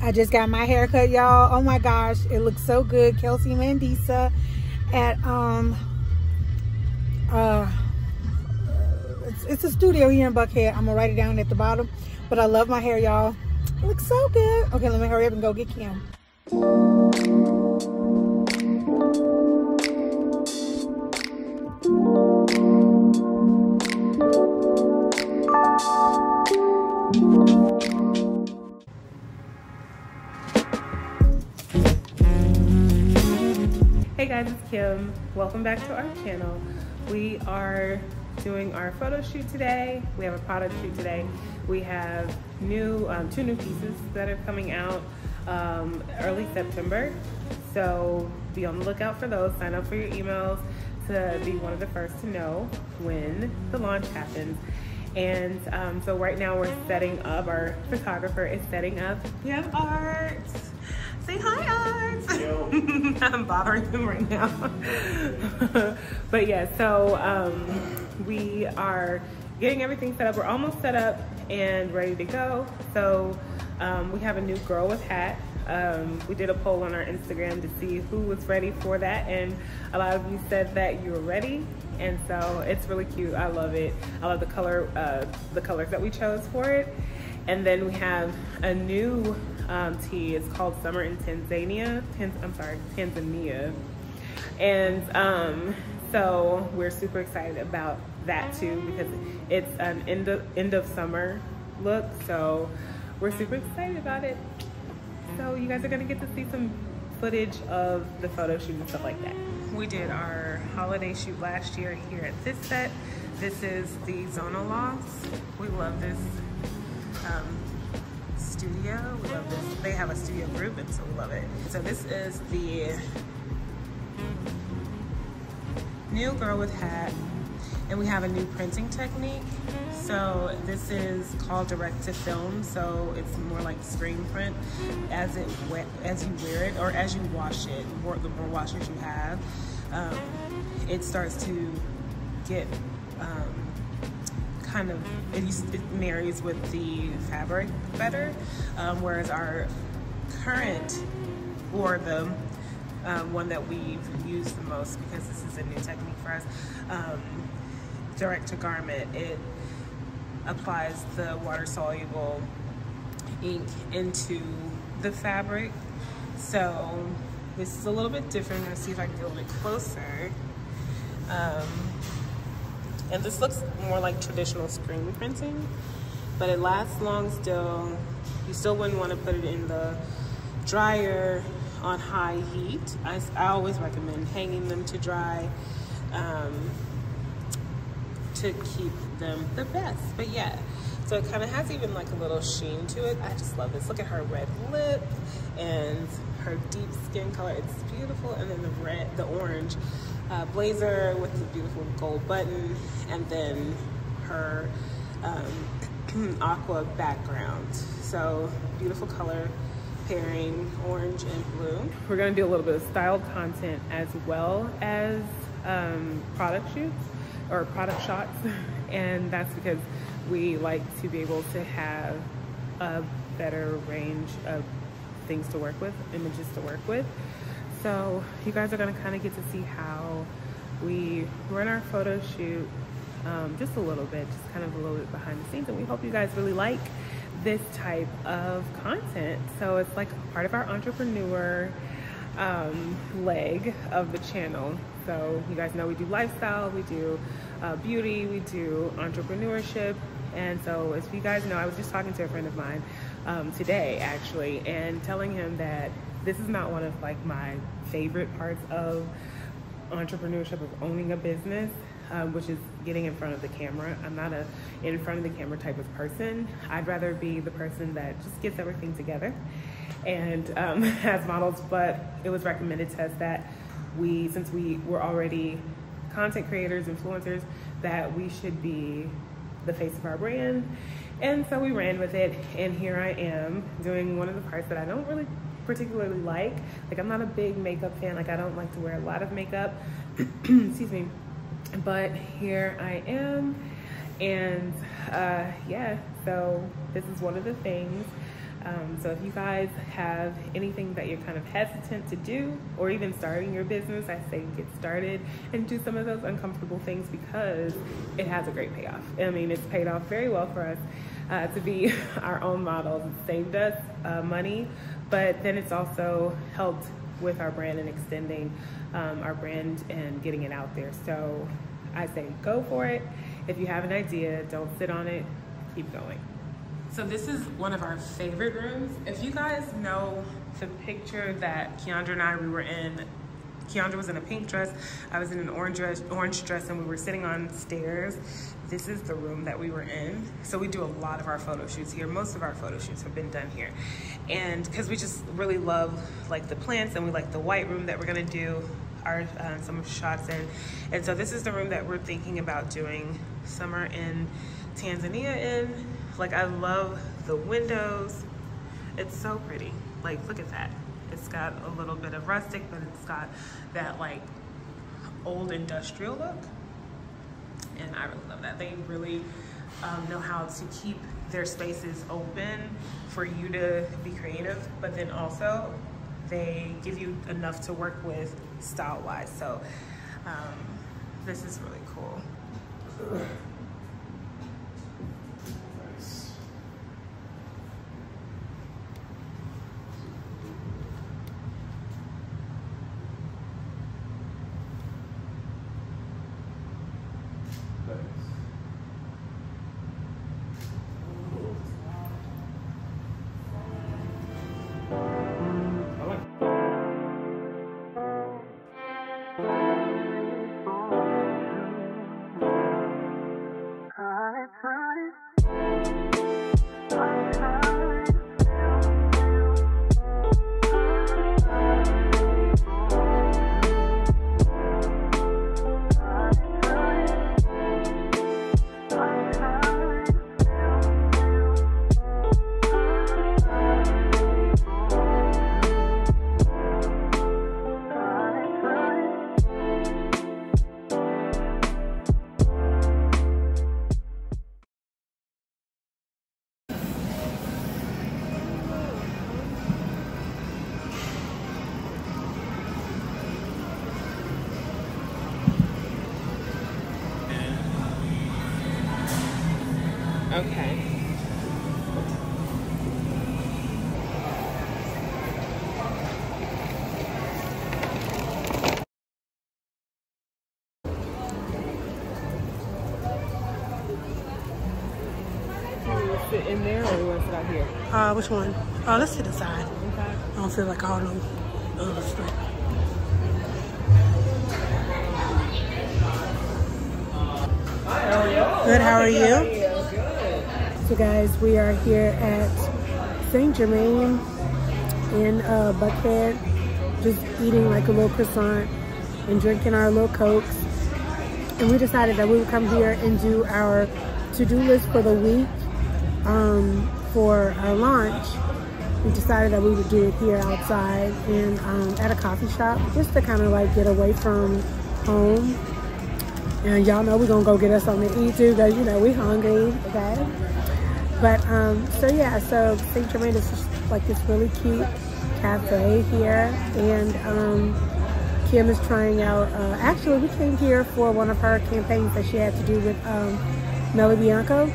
I just got my hair cut, y'all. Oh my gosh, it looks so good. Kelsey Mandisa at it's a studio here in Buckhead. I'm gonna write it down at the bottom. But I love my hair, y'all. It looks so good. Okay, let me hurry up and go get Kim. Hey guys, it's Kim. Welcome back to our channel. We are doing our photo shoot today. We have a product shoot today. We have two new pieces that are coming out early September. So be on the lookout for those. Sign up for your emails to be one of the first to know when the launch happens. And so right now we're setting up, our photographer is setting up. We have Art. Say hi, Art. Yo. I'm bothering him right now. But yeah, so we are getting everything set up. We're almost set up and ready to go. So we have a new girl with hat. We did a poll on our Instagram to see who was ready for that, and a lot of you said that you were ready, and so it's really cute. I love it. I love the colors that we chose for it. And then we have a new tee. It's called Summer in Tanzania. Tanzania. And so we're super excited about that too, because it's an end of summer look. So we're super excited about it. So you guys are gonna get to see some footage of the photo shoot and stuff like that. We did our holiday shoot last year here at this set. This is the Zona Loft. We love this studio. We love this. They have a studio group, and so we love it. So this is the new girl with hat, and we have a new printing technique. So this is called direct to film. So it's more like screen print as you wear it, or as you wash it. The more washers you have, it starts to get kind of, it marries with the fabric better, whereas our current, or the one that we've used the most, because this is a new technique for us, direct to garment, it applies the water soluble ink into the fabric. So this is a little bit different. I'm gonna see if I can get a little bit closer. And this looks more like traditional screen printing, but it lasts long still. You still wouldn't want to put it in the dryer on high heat. I always recommend hanging them to dry to keep them the best. But yeah, so it kind of has even like a little sheen to it. I just love this. Look at her red lip and her deep skin color. It's beautiful. And then the orange blazer with the beautiful gold button, and then her aqua background. So beautiful color pairing, orange and blue. We're gonna do a little bit of styled content as well as product shoots or product shots, and that's because we like to be able to have a better range of things to work with, images to work with. So you guys are gonna kind of get to see how we run our photo shoot, just a little bit, just kind of a little bit behind the scenes. And we hope you guys really like this type of content. So it's like part of our entrepreneur leg of the channel. So you guys know we do lifestyle, we do beauty, we do entrepreneurship. And so as you guys know, I was just talking to a friend of mine today actually, and telling him that this is not one of like my favorite parts of entrepreneurship, of owning a business, which is getting in front of the camera. I'm not a in front of the camera type of person. I'd rather be the person that just gets everything together and has models. But it was recommended to us that since we were already content creators, influencers, that we should be the face of our brand. And so we ran with it, and here I am doing one of the parts that I don't really particularly like. Like, I'm not a big makeup fan. Like, I don't like to wear a lot of makeup. Excuse me. But here I am, and yeah, so this is one of the things. So if you guys have anything that you're kind of hesitant to do, or even starting your business, I say get started and do some of those uncomfortable things, because it has a great payoff. I mean, it's paid off very well for us to be our own models. It saved us money, but then it's also helped with our brand and extending our brand and getting it out there. So I say go for it. If you have an idea, don't sit on it, keep going. So this is one of our favorite rooms. If you guys know the picture that Keandra and I, we were in, Keandra was in a pink dress, I was in an orange dress, and we were sitting on stairs. This is the room that we were in. So we do a lot of our photo shoots here. Most of our photo shoots have been done here. And because we just really love like the plants, and we like the white room that we're gonna do our some shots in. And so this is the room that we're thinking about doing summer in Tanzania in. Like, I love the windows. It's so pretty. Like, look at that. It's got a little bit of rustic, but it's got that like old industrial look. And I really love that. They really know how to keep their spaces open for you to be creative, but then also they give you enough to work with style-wise. So this is really cool. Okay. Sit in there, or we want to sit out here? Which one? Let's sit aside. Okay. I don't feel like all them other stuff. How are you? Good, how are you? Good. So guys, we are here at St. Germain in Buckhead, just eating like a little croissant and drinking our little Cokes. And we decided that we would come here and do our to-do list for the week. For our lunch, we decided that we would do it here outside and at a coffee shop, just to kind of like get away from home. And y'all know we're gonna go get us something to eat too, because you know we hungry, okay? But so yeah, so St. Germain is just like this really cute cafe here, and Kim is trying out. Actually, we came here for one of her campaigns that she had to do with Melly Bianco.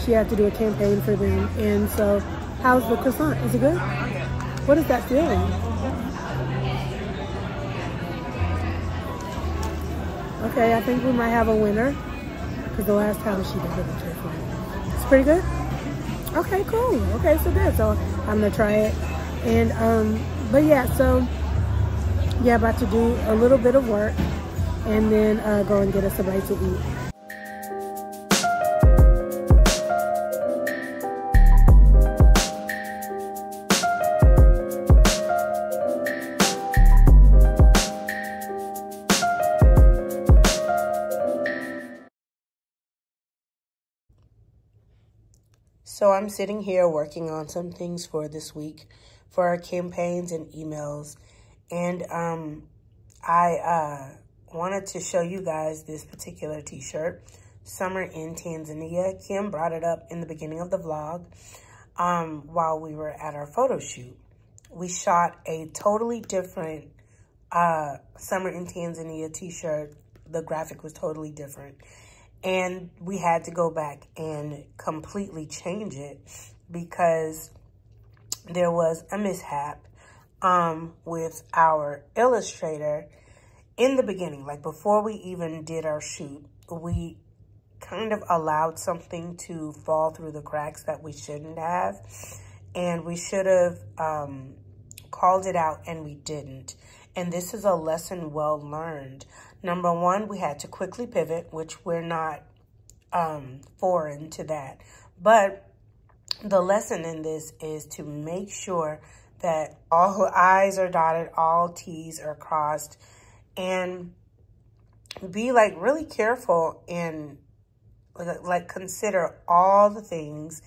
She had to do a campaign for them, and so how's the croissant? Is it good? What is that feeling? Okay, I think we might have a winner, because the last time she did it, it's pretty good. Okay, cool. Okay, so good. So I'm gonna try it, and but yeah, so yeah, about to do a little bit of work, and then go and get us a bite to eat. So I'm sitting here working on some things for this week for our campaigns and emails. And I wanted to show you guys this particular t-shirt, Summer in Tanzania. Kim brought it up in the beginning of the vlog. while we were at our photo shoot. We shot a totally different Summer in Tanzania t-shirt. The graphic was totally different. And we had to go back and completely change it because there was a mishap with our illustrator in the beginning. Like before we even did our shoot, we kind of allowed something to fall through the cracks that we shouldn't have. And we should have called it out, and we didn't. And this is a lesson well learned. Number one, we had to quickly pivot, which we're not foreign to that. But the lesson in this is to make sure that all I's are dotted, all T's are crossed, and be like really careful and like consider all the things.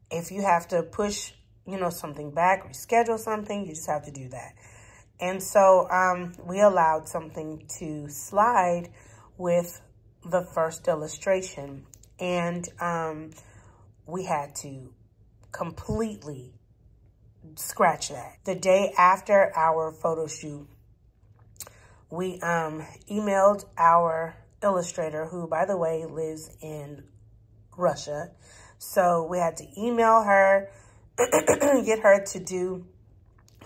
If you have to push, you know, something back, reschedule something, you just have to do that. And so we allowed something to slide with the first illustration, and we had to completely scratch that. The day after our photo shoot, we emailed our illustrator, who, by the way, lives in Russia. So we had to email her, get her to do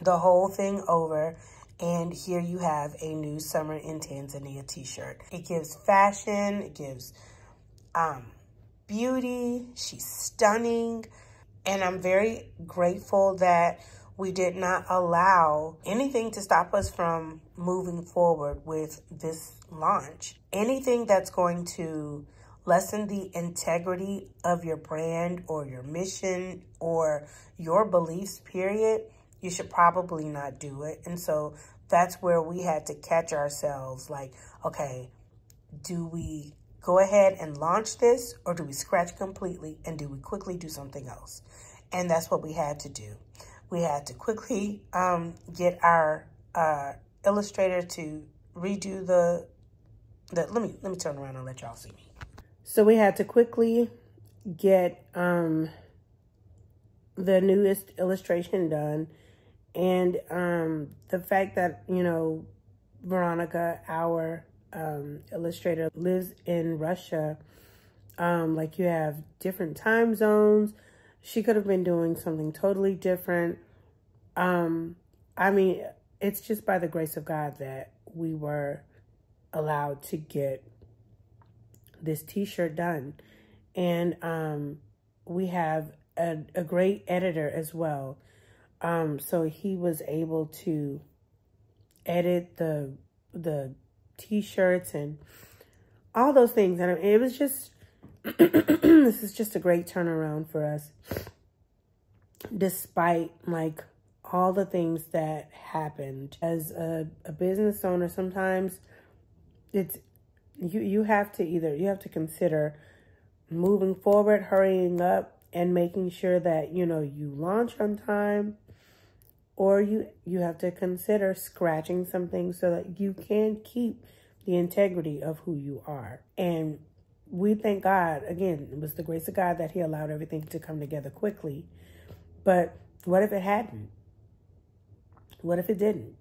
the whole thing over. And here you have a new Summer in Tanzania t-shirt. It gives fashion, it gives beauty. She's stunning. And I'm very grateful that we did not allow anything to stop us from moving forward with this launch. Anything that's going to lessen the integrity of your brand or your mission or your beliefs, period, you should probably not do it. And so that's where we had to catch ourselves like, okay, do we go ahead and launch this, or do we scratch completely, and do we quickly do something else? And that's what we had to do. We had to quickly get our illustrator to redo the let me turn around and let y'all see me. So we had to quickly get the newest illustration done. And the fact that, you know, Veronica, our illustrator, lives in Russia, like you have different time zones. She could have been doing something totally different. I mean, it's just by the grace of God that we were allowed to get this t-shirt done. And we have a great editor as well. So he was able to edit the t-shirts and all those things. And it was just, this is just a great turnaround for us. Despite like all the things that happened as a business owner, sometimes it's, you have to consider moving forward, hurrying up, and making sure that, you know, you launch on time, or you have to consider scratching something so that you can keep the integrity of who you are. And we thank God, again, it was the grace of God that he allowed everything to come together quickly. But what if it hadn't? What if it didn't?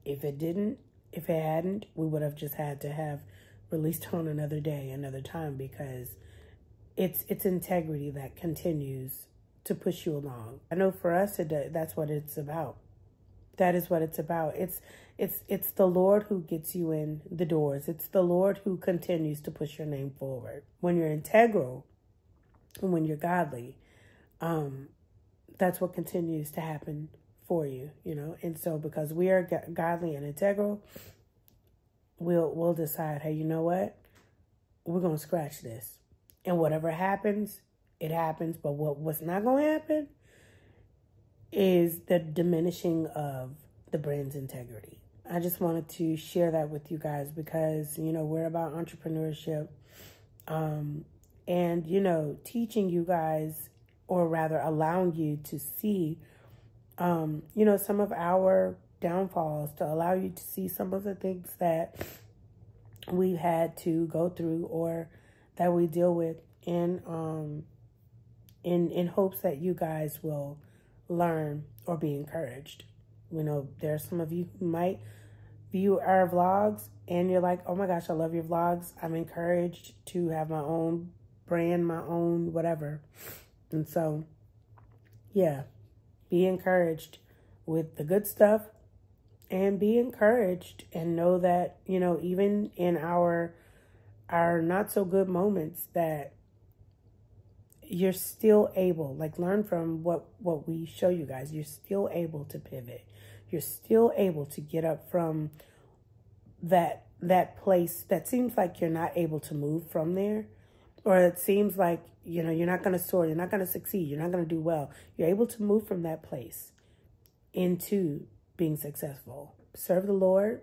If it hadn't, we would have just had to have released on another day, another time, because it's integrity that continues to push you along. I know for us, that's what it's about. That is what it's about. It's the Lord who gets you in the doors. It's the Lord who continues to push your name forward. When you're integral and when you're godly, that's what continues to happen for you, you know. And so because we are godly and integral, we'll decide, hey, you know what? We're going to scratch this. And whatever happens, it happens. But what's not going to happen is the diminishing of the brand's integrity. I just wanted to share that with you guys because, you know, we're about entrepreneurship. And, you know, teaching you guys, or rather allowing you to see, you know, some of our downfalls, to allow you to see some of the things that we've had to go through or that we deal with in in hopes that you guys will learn or be encouraged. We know there are some of you who might view our vlogs and you're like, oh my gosh, I love your vlogs. I'm encouraged to have my own brand, my own whatever. And so, yeah, be encouraged with the good stuff and be encouraged and know that, you know, even in our not so good moments, that you're still able, like, learn from what we show you guys. You're still able to pivot. You're still able to get up from that place that seems like you're not able to move from there, or it seems like, you know, you're not going to soar, you're not going to succeed, you're not going to do well. You're able to move from that place into being successful. Serve the Lord.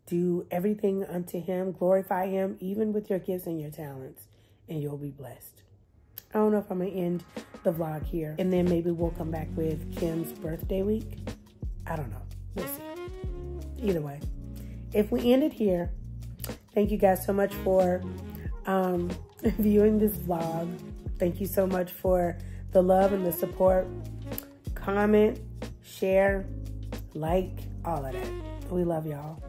Do everything unto him. Glorify him, even with your gifts and your talents, and you'll be blessed. I don't know if I'm going to end the vlog here, and then maybe we'll come back with Kim's birthday week. I don't know. We'll see. Either way, if we end it here, thank you guys so much for viewing this vlog. Thank you so much for the love and the support. Comment, share, like, all of that. We love y'all.